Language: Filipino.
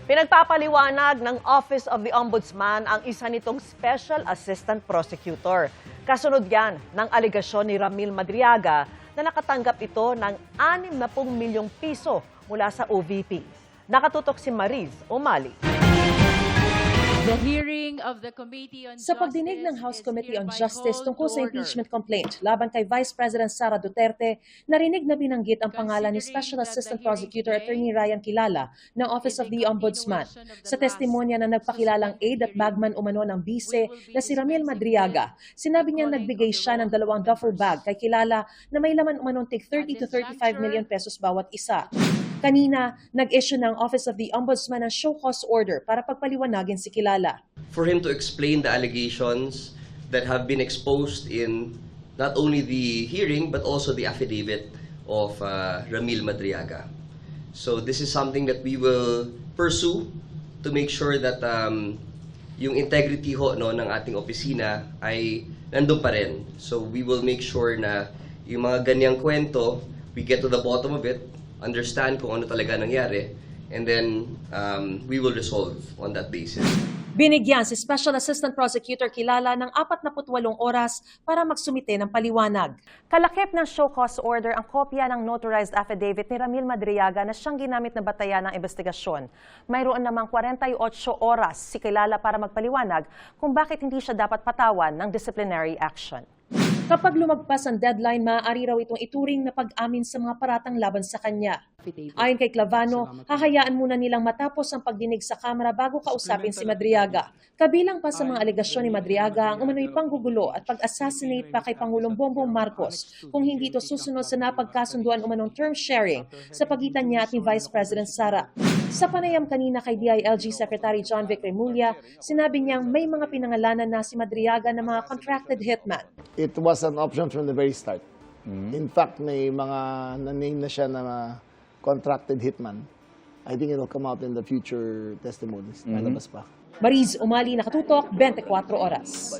Pinagpapaliwanag ng Office of the Ombudsman ang isa nitong Special Assistant Prosecutor. Kasunod yan ng alegasyon ni Ramil Madriaga na nakatanggap ito ng 60 milyong piso mula sa OVP. Nakatutok si Mariz Umali. The hearing of the Committee on Sa pagdinig ng House Committee on Justice tungkol sa impeachment complaint laban kay Vice President Sara Duterte, narinig na binanggit ang pangalan ni Special Assistant Prosecutor Attorney Ryan Kilala ng Office of the Ombudsman. Sa testimonya na nagpakilalang aide at bagman umano ng bise na si Ramil Madriaga, sinabi niyang nagbigay siya ng 2 duffel bag kay Kilala na may laman umanong tig 30 to 35 million pesos bawat isa. Kanina, nag-issue ng Office of the Ombudsman ng show cause order para pagpaliwanagin si Kilala. For him to explain the allegations that have been exposed in not only the hearing but also the affidavit of Ramil Madriaga. So this is something that we will pursue to make sure that yung integrity ho no, ng ating opisina ay nandun pa rin. So we will make sure na yung mga ganyang kwento, we get to the bottom of it, understand kung ano talaga nangyari, and then we will resolve on that basis. Binigyan si Special Assistant Prosecutor Kilala ng 48 oras para magsumite ng paliwanag. Kalakip ng show cause order ang kopya ng notarized affidavit ni Ramil Madriaga na siyang ginamit na batayan ng investigasyon. Mayroon namang 48 oras si Kilala para magpaliwanag kung bakit hindi siya dapat patawan ng disciplinary action. Kapag lumagpas ang deadline, maaari raw itong ituring na pag-amin sa mga paratang laban sa kanya. Ayon kay Clavano, hahayaan muna nilang matapos ang pagdinig sa Kamara bago kausapin si Madriaga. Kabilang pa sa mga alegasyon ni Madriaga ang umano'y panggugulo at pag-assassinate pa kay Pangulong Bongbong Marcos kung hindi ito susunod sa napagkasunduan umanong term sharing sa pagitan niya at ni Vice President Sara. Sa panayam kanina kay DILG Secretary John Vic Remulla, sinabi niyang may mga pinangalanan na si Madriaga na mga contracted hitman. It was an option from the very start. In fact, may mga na-name na siya na contracted hitman. I think it will come out in the future testimonies. Lalabas pa. Mariz Umali, Nakatutok, 24 Oras.